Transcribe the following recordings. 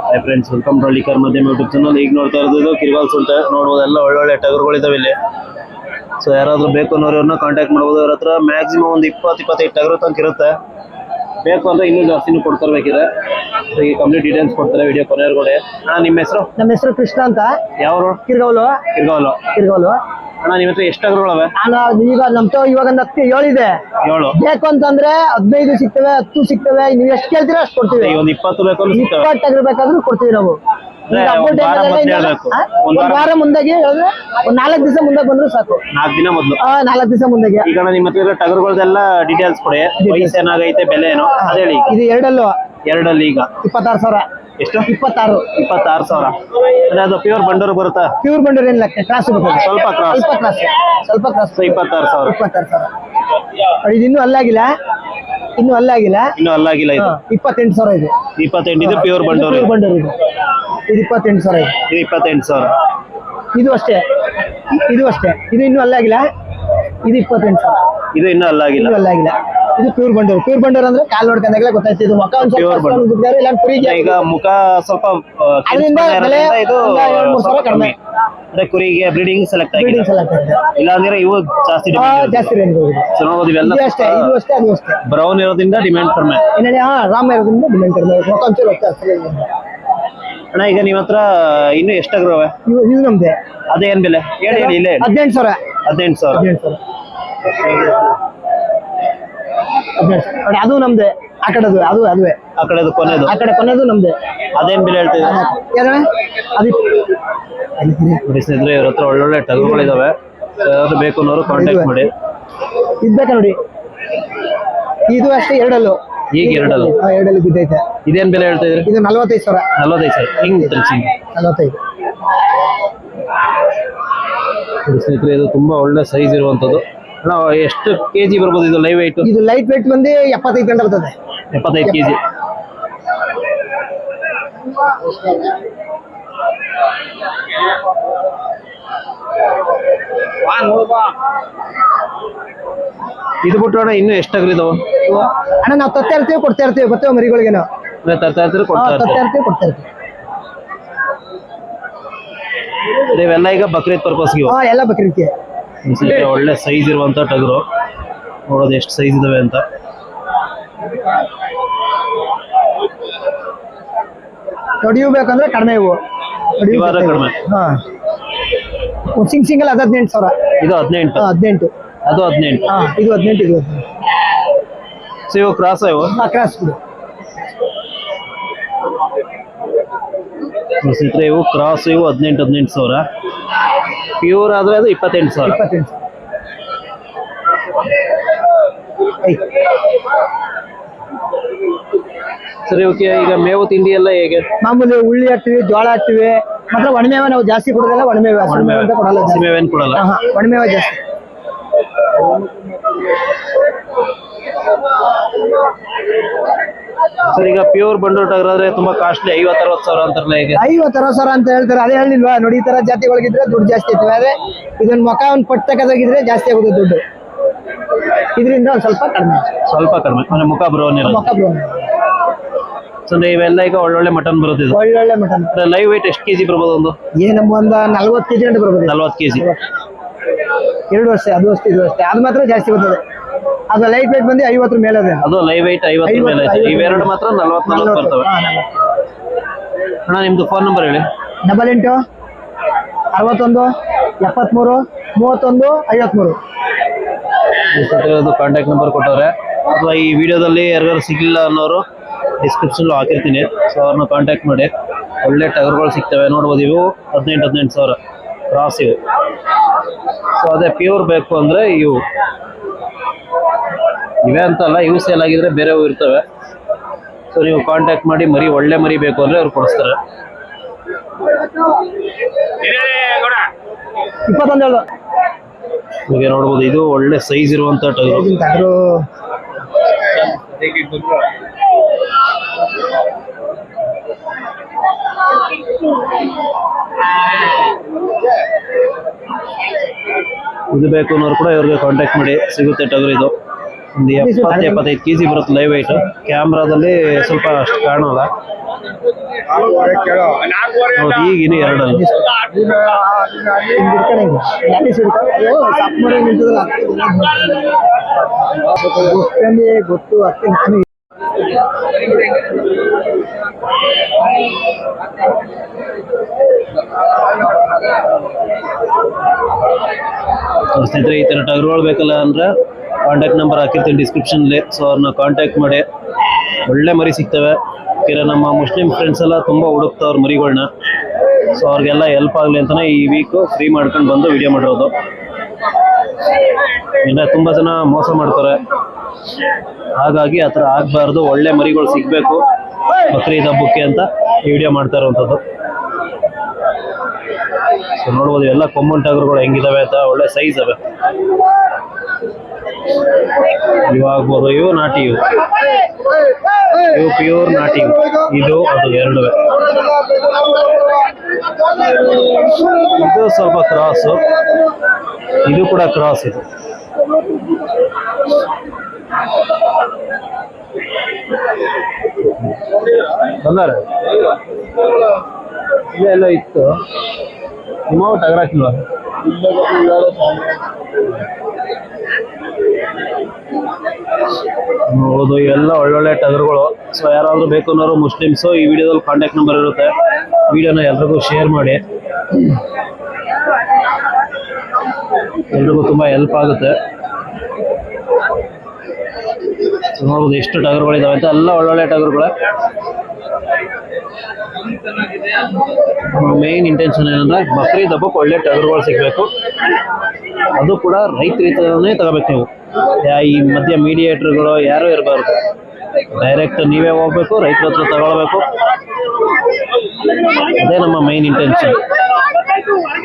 Hi friends, welcome to Hallikar Madhyama YouTube channel. ಈಗ ನೋಡ್ತಾ ಇರೋದು ಕಿರ್ಗಾಲ್ ಸುಂಟೆ ನೋಡ್ಬೋದು. ಎಲ್ಲ ಒಳ್ಳೊಳ್ಳೆ ಟಗರುಗಳಿದಾವೆ ಇಲ್ಲಿ. ಸೊ ಯಾರಾದ್ರೂ ಬೇಕು ಅನ್ನೋರನ್ನ ಕಾಂಟ್ಯಾಕ್ಟ್ ಮಾಡ್ಬೋದು. ಅವ್ರ ಹತ್ರ ಮ್ಯಾಕ್ಸಿಮಮ್ ಒಂದು 20-25 ಟಗರು ತನಕ ಇರುತ್ತೆ. ಬೇಕು ಅಂದ್ರೆ ಇನ್ನೂ ಜಾಸ್ತಿನೂ ಕೊಡ್ತರ್ಬೇಕಿದೆ. ಸೊ ಈ ಕಂಪ್ಲೀಟ್ ಡೀಟೇಲ್ಸ್ ಕೊಡ್ತಾರೆ ವಿಡಿಯೋ ಕೊನೆಯವರೆಗೂ. ನಿಮ್ಮ ಹೆಸರು? ನಮ್ಮ ಹೆಸರು ಕೃಷ್ಣ ಅಂತ. ಯಾವ ಕಿರ್ಗಾವಲು. ಅಣ್ಣ, ನಿಮ್ಮ ಹತ್ರ ಎಷ್ಟು ಟಗರುಗಳವೆ? ಈಗ ನಮ್ದು ಇವಾಗ 7 ಇದೆ. 7 ಬೇಕು ಅಂತಂದ್ರೆ 15 ಸಿಗ್ತವೆ, 10 ಸಿಗ್ತವೆ. ನೀವು ಎಷ್ಟು ಕೇಳ್ತೀರಾ ಅಷ್ಟು ಕೊಡ್ತೀವಿ. ಒಂದು 20 ಬೇಕು ಅಂದ್ರೆ 20 ಟಗರು ಬೇಕಾದ್ರೂ ಕೊಡ್ತೀವಿ ನಾವು. ಒಂದ್ ವಾರ ಮುಂದಾಗಿ ಹೇಳಿದ್ರೆ ಒಂದ್ 4 ದಿವಸ ಮುಂದೆ ಬಂದ್ರು ಸಾಕು. 4 ದಿನ ಮೊದಲು 4 ದಿವಸ ಮುಂದಾಗೆ. ಈಗ ನಿಮ್ಮ ಹತ್ರ ಟಗರುಗಳದೆಲ್ಲ ಡೀಟೇಲ್ಸ್ ಕೊಡಿ. ವಯಸ್ಸು ಏನಾಗೈತೆ, ಬೆಲೆ ಏನು ಅದೇ ಹೇಳಿ. ಇದು ಎರಡಲ್ಲಿ ಈಗ 26,000. ಎಷ್ಟು? 26,000. ಅದು ಪ್ಯೂರ್ ಬಂಡೂರು ಬರುತ್ತಾ? ಪ್ಯೂರ್ ಬಂಡೂರು ಏನಿಲ್ಲ, ಕ್ರಾಸ್ ಬರ್ತದೆ. ಸ್ವಲ್ಪ ಕ್ರಾಸ್. 26,000. ಇದು ಇನ್ನೂ ಅಲ್ಲಾಗಿಲ್ಲ. ಇದು 28,000 ಇದೆ. 28 ಇದು ಪ್ಯೂರ್ ಬಂಡೂರು. ಇದು 28,000 ಇದೆ. ಇದು 28,000. ಇದು ಅಷ್ಟೇ. ಇದು ಇನ್ನೂ ಅಲ್ಲಾಗಿಲ್ಲ. ಇದು 28,000. ಇದು ಇನ್ನೂ ಅಲ್ಲಾಗಿಲ್ಲ. ಇದು ಪ್ಯೂರ್ ಬಂಡೂರು ಅಂದ್ರೆ ಕಾಲ್ ನೋಡ್ಕೊಂಡಾಗಲೇ ಗೊತ್ತಾಯ್ತು. ಇದು ಮುಖ ಒಂದ್ ಸ್ವಲ್ಪ ಈಗ ಮುಖ ಸ್ವಲ್ಪ ಅದರಿಂದ ಬೆಲೆ ಇದು 2-3 ಸಾವಿರ ಕಡಿಮೆ. ಅಂದ್ರೆ ಕುರಿಗೆ ಬ್ರೀಡಿಂಗ್ ಸೆಲೆಕ್ಟ್ ಆಗಿದೆ. ಇಲ್ಲ ಅಂದ್ರೆ ಇವು ಜಾಸ್ತಿ ರೇಂಜ್. ನೋಡ್ಬೋದು. ಇವೆಲ್ಲ ಇದು ಅಷ್ಟೇ. ಬ್ರೌನ್ ಇರೋದ್ರಿಂದ ಡಿಮ್ಯಾಂಡ್ ಕಡಿಮೆ. ರಾಮ ಇರೋದ್ರಿಂದ ಡಿಮ್ಯಾಂಡ್ ಕಡಿಮೆ. ಮುಖ ಒಂಚೂರು ಅಣ್ಣ, ಈಗ ನಿಮ್ಮ ಹತ್ರ ಇನ್ನು ಎಷ್ಟು ಟಗರು ಅವೆ? ಇದು ನಮ್ದೆ. ಅದೇನ್ ಬೆಲೆ ಹೇಳಿ? ಇಲ್ಲೇ 18,000. 18,000. ಅದು ನಮ್ದೆ. ಆ ಕಡೆದು ಅದುವೇ. ಆ ಕಡೆದು ಕೊನೆದು? ಆ ಕಡೆ ಕೊನೆದು ನಮ್ದೆ. ಅದೇನ್ ಬೆಲೆ ಹೇಳ್ತಿದ್ರೆ? ಸ್ನೇಹಿತರೆ, ಇವ್ರ ಹತ್ರ ಒಳ್ಳೊಳ್ಳೆ ಟಗರುಗಳಿದಾವೆ. ಯಾರಾದ್ರೂ ಬೇಕು ಅನ್ನೋರು ಕಾಂಟ್ಯಾಕ್ಟ್ ಮಾಡಿ. ಇದ್ಬೇಕಾ ನೋಡಿ. ಇದು ಅಷ್ಟೇ ಎರಡಲ್ಲೂ. ಈಗ ಎರಡಲ್ಲಿ ಬಿದ್ದೈತೆ. ಇದೇನ್ ಬೆಲೆ ಹೇಳ್ತಾ ಇದ್ರಿ? ಇದು 45,000. 45,000. ಹಿಂಗ್ 45. ಸ್ನೇಹಿತರೆ, ಇದು ತುಂಬಾ ಒಳ್ಳೆ ಸೈಜ್ ಇರುವಂತದ್ದು. ಎಷ್ಟು ಕೆಜಿ ಬರ್ಬೋದು ಇದು ಲೈವ್ ವೇಟ್? ಇದು ಲೈಟ್ ವೇಟ್ ಬಂದು 75 ಗಂಟೆ ಬರ್ತದೆ. 75 ಕೆಜಿ. ಇದು ಬಿಟ್ಟು ಅಣ್ಣ ಇನ್ನು ಎಷ್ಟು ಟಗರಿದಾವ? ಅಣ್ಣ ನಾವು ತರ್ತಾ ಇರ್ತೀವಿ, ಕೊಡ್ತಾ ಇರ್ತೀವಿ. ಬರ್ತೇವೆ ಮರಿಗಳಿಗೆ. ನಾವು ತರ್ತಾ ಇರ್ತೀವಿ, ಕೊಡ್ತಾ ಇರ್ತೀವಿ. ಇವೆಲ್ಲ ಈಗ ಬಕ್ರೀದ್ ಪರ್ಪಸ್ಗೆ? ಎಲ್ಲ ಬಕ್ರೀದ್ಗೆ. ಒಳ್ಳೆ ಸೈಜ್ ಇರುವಂತ ಟಗರು. ನೋಡೋದು ಎಷ್ಟು ಸೈಜ್ ಇದಾವೆ ಅಂತ. ಇವು ಬೇಕಂದ್ರೆ ಕಡಿಮೆ. ಇವು ಕಡಿಮೆ. ಸಿಂಗಲ್ ಅದು 18,000. ಇದು 18. ಅದು 18. ಇದು 18. ಸೊ ಇವು ಕ್ರಾಸ್? ಇವು ಕ್ರಾಸ್. ಸ್ನೇಹಿತರೆ, ಇವು ಕ್ರಾಸ್. ಇವು 18,000. ಪ್ಯೂರ್ ಆದ್ರೆ ಅದು 28,000. ಸರಿ, ಓಕೆ. ಈಗ ಮೇವು ತಿಂಡಿ ಎಲ್ಲ ಹೇಗೆ? ಮಾಮೂಲಿ ಉಳ್ಳಿ ಹಾಕ್ತಿವಿ, ಜೋಳ ಹಾಕ್ತಿವಿ. ಮಾತ್ರ ಒಣಮೇವ ನಾವು ಜಾಸ್ತಿ ಕೊಡೋದಿಲ್ಲ. ಒಣಮೇವ ಕೊಡಲ್ಲ. ಹಸಿಮೇವೇನು ಕೊಡಲ್ಲ. ಒಣಮೇವ ಜಾಸ್ತಿ. ಸರ್, ಈಗ ಪ್ಯೂರ್ ಬಂಡೂರು ಟಗರ್ ಆದ್ರೆ ತುಂಬಾ ಕಾಸ್ಟ್ಲಿ. 50-60 ಸಾವಿರ ಅಂತಾರಲ್ಲ. ಹೇಗೆ? 50-60 ಸಾವಿರ ಅಂತ ಹೇಳ್ತಾರೆ. ಅದೇ ಹೇಳಿಲ್ವಾ ನೋಡಿ. ಈ ತರ ಜಾತಿಗಳಿಗಿದ್ರೆ ದುಡ್ಡು ಜಾಸ್ತಿ ಇರ್ತವೆ. ಆದ್ರೆ ಇದನ್ನ ಮುಖ ಒಂದು ಪಟ್ಟಕ್ಕಾಗಿದ್ರೆ ಜಾಸ್ತಿ ಆಗುತ್ತೆ ದುಡ್ಡು. ಇದರಿಂದ ಒಂದು ಸ್ವಲ್ಪ ಕಡಿಮೆ. ಅಂದ್ರೆ ಮುಖ ಬ್ರೌನ್ ಇರೋದು. ಸೊ ಇವೆಲ್ಲ ಈಗ ಒಳ್ಳೊಳ್ಳೆ ಮಟನ್ ಬರುತ್ತೆ. ಒಳ್ಳೊಳ್ಳೆ ಮಟನ್. ಲೈವ್ ವೇಟ್ ಎಷ್ಟು ಕೆಜಿ ಬರ್ಬೋದು? ಒಂದು 40 ಕೆಜಿ ಗಂಟೆ ಬರ್ಬೋದು. 40 ಕೆಜಿ. 2 ವರ್ಷ. ಅದು ಅಷ್ಟೇ, ಇದು ಅಷ್ಟೇ. ಅದು ಮಾತ್ರ ಜಾಸ್ತಿ ಬರ್ತದೆ. ಅದು ಲೈಟ್ ವೇಟ್ ಬಂದು 50 ಮೇಲೆ ಅದೇ. ಅದು ಲೈವ್ ವೇಟ್ 50 ಮೇಲೆ ಐತೆ. ಇವೆರಡು ಮಾತ್ರ 40 ಬರ್ತವೆ. ಅಣ್ಣ, ನಿಮ್ದು ಫೋನ್ ನಂಬರ್ ಹೇಳಿ. 88 61 73 31 53. ಕಾಂಟ್ಯಾಕ್ಟ್ ನಂಬರ್ ಕೊಟ್ಟವ್ರೆ. ಅಥವಾ ಈ ವಿಡಿಯೋದಲ್ಲಿ ಯಾರಿಗಾರು ಸಿಗಲಿಲ್ಲ ಅನ್ನೋರು ಡಿಸ್ಕ್ರಿಪ್ಷನ್ ಹಾಕಿರ್ತೀನಿ. ಸೊ ಅವ್ರನ್ನ ಕಾಂಟ್ಯಾಕ್ಟ್ ಮಾಡಿ. ಒಳ್ಳೆ ಟಗರುಗಳು ಸಿಗ್ತವೆ. ನೋಡ್ಬೋದು. ಇವು 18,000 ಕ್ರಾಸ್ ಇವು. ಸೊ ಅದೇ ಪ್ಯೂರ್ ಬೇಕು ಅಂದ್ರೆ ಇವೇ ಅಂತಲ್ಲ, ಇವು ಸೇಲ್ ಆಗಿದ್ರೆ ಬೇರೆ ಇರ್ತವೆ. ಸೊ ನೀವು ಕಾಂಟ್ಯಾಕ್ಟ್ ಮಾಡಿ. ಒಳ್ಳೆ ಮರಿ ಬೇಕು ಅಂದ್ರೆ ಅವ್ರು ಕೊಡಿಸ್ತಾರೆ. 21. ಈಗ ನೋಡ್ಬೋದು, ಇದು ಒಳ್ಳೆ ಸೈಜ್ ಇರುವಂತ ಟಗರು. ಇದು ಬೇಕು ಅನ್ನೋರು ಕೂಡ ಇವ್ರಿಗೆ ಕಾಂಟ್ಯಾಕ್ಟ್ ಮಾಡಿ. ಸಿಗುತ್ತೆ ಟಗರು ಇದು. ಒಂದು 70-75 kg ಬರುತ್ತೆ ಲೈವ್ ವೆಯ್ಟ್. ಕ್ಯಾಮ್ರಾದಲ್ಲಿ ಸ್ವಲ್ಪ ಅಷ್ಟು ಕಾಣೋಲ್ಲ. ಹೌದು, ಈಗ ಇನ್ನು 2 ಗೊತ್ತು ಅದಕ್ಕೆ ನಾನು ಸ್ನೇಹಿತರೆ, ಈ ಥರ ಟಗರುಗಳು ಬೇಕಲ್ಲ ಅಂದ್ರೆ ಕಾಂಟ್ಯಾಕ್ಟ್ ನಂಬರ್ ಹಾಕಿರ್ತೀನಿ ಡಿಸ್ಕ್ರಿಪ್ಷನ್ಲಿ. ಸೊ ಅವ್ರನ್ನ ಕಾಂಟ್ಯಾಕ್ಟ್ ಮಾಡಿ. ಒಳ್ಳೆ ಮರಿ ಸಿಗ್ತವೆ. ಕೆಲ ನಮ್ಮ ಮುಸ್ಲಿಂ ಫ್ರೆಂಡ್ಸ್ ಎಲ್ಲ ತುಂಬ ಹುಡುಕ್ತವ್ರ ಮರಿಗಳನ್ನ. ಸೊ ಅವ್ರಿಗೆಲ್ಲ ಹೆಲ್ಪ್ ಆಗಲಿ ಅಂತಲೇ ಈ ವೀಕು ಫ್ರೀ ಮಾಡ್ಕೊಂಡು ಬಂದು ವಿಡಿಯೋ ಮಾಡಿರೋದು. ಇನ್ನು ತುಂಬ ಜನ ಮೋಸ ಮಾಡ್ತಾರೆ, ಹಾಗಾಗಿ ಆ ಥರ ಆಗಬಾರ್ದು. ಒಳ್ಳೆ ಮರಿಗಳು ಸಿಗಬೇಕು ಬಕ್ರೀದ್ ಹಬ್ಬಕ್ಕೆ ಅಂತ ಈ ವಿಡಿಯೋ ಮಾಡ್ತಾ ಇರುವಂಥದ್ದು. ಸೊ ನೋಡ್ಬೋದು ಎಲ್ಲ ಕಾಮನ್ ಟಗರುಗಳು ಹೆಂಗಿದಾವೆ ಅಂತ. ಒಳ್ಳೆ ಸೈಜ್ ಅವೆ. ಇವಾಗ್ಬೋದು, ಇವು ನಾಟಿ, ಇವು ಪ್ಯೂರ್ ನಾಟಿ. ಇದು ಅದು 2. ಇದು ಸ್ವಲ್ಪ ಕ್ರಾಸು, ಇದು ಕೂಡ ಕ್ರಾಸ್. ಇದು ಬಂದಾರೆ ಇಲ್ಲೆಲ್ಲ ಇತ್ತು. ನಿಮ್ಮ ಟಗರ್ ಹಾಕಿಲ್ವಾ? ಹೌದು, ಇವೆಲ್ಲ ಒಳ್ಳೊಳ್ಳೆ ಟಗರುಗಳು. ಸೊ ಯಾರಾದ್ರೂ ಬೇಕು ಅನ್ನೋರು ಮುಸ್ಲಿಮ್ಸು, ಈ ವಿಡಿಯೋದಲ್ಲಿ ಕಾಂಟ್ಯಾಕ್ಟ್ ನಂಬರ್ ಇರುತ್ತೆ. ವಿಡಿಯೋನ ಎಲ್ರಿಗೂ ಶೇರ್ ಮಾಡಿ. ಎಲ್ರಿಗೂ ತುಂಬ ಹೆಲ್ಪ್ ಆಗುತ್ತೆ. ಸೊ ನೋಡ್ಬೋದು ಎಷ್ಟು ಟಗರುಗಳಿದಾವೆ ಅಂತ. ಎಲ್ಲ ಒಳ್ಳೊಳ್ಳೆ ಟಗರುಗಳೇ. ಮೇನ್ ಇಂಟೆನ್ಷನ್ ಏನಂದ್ರೆ ಬಕ್ರೀದ್ ಹಬ್ಬಕ್ಕೆ ಒಳ್ಳೆ ಟಗರುಗಳು ಸಿಗಬೇಕು. ಅದು ಕೂಡ ರೈತರಿಂದನೇ ತಗೋಬೇಕು ನೀವು. ಈ ಮಧ್ಯ ಮೀಡಿಯೇಟರ್ಗಳು ಯಾರೂ ಇರಬಾರ್ದು. ಡೈರೆಕ್ಟ್ ನೀವೇ ಹೋಗ್ಬೇಕು, ರೈತರ ಹತ್ರ ತಗೊಳ್ಬೇಕು. ಅದೇ ನಮ್ಮ ಮೈನ್ ಇಂಟೆನ್ಷನ್.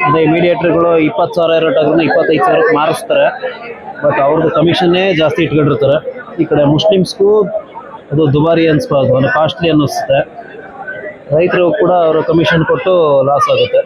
ಅದೇ ಮೀಡಿಯೇಟರ್ಗಳು 20,000 ಇರೋ ಟಗರನ್ನ 25,000 ಮಾರಿಸ್ತಾರೆ. ಬಟ್ ಅವ್ರದ್ದು ಕಮಿಷನ್ನೇ ಜಾಸ್ತಿ ಇಟ್ಕೊಂಡಿರ್ತಾರೆ. ಈ ಕಡೆ ಮುಸ್ಲಿಮ್ಸ್ಗೂ ಅದು ದುಬಾರಿ ಅನಿಸ್ಬಾರ್ದು, ಅಂದರೆ ಕಾಸ್ಟ್ಲಿ ಅನ್ನಿಸುತ್ತೆ. ರೈತರು ಕೂಡ ಅವರು ಕಮಿಷನ್ ಕೊಟ್ಟು ಲಾಸ್ ಆಗುತ್ತೆ.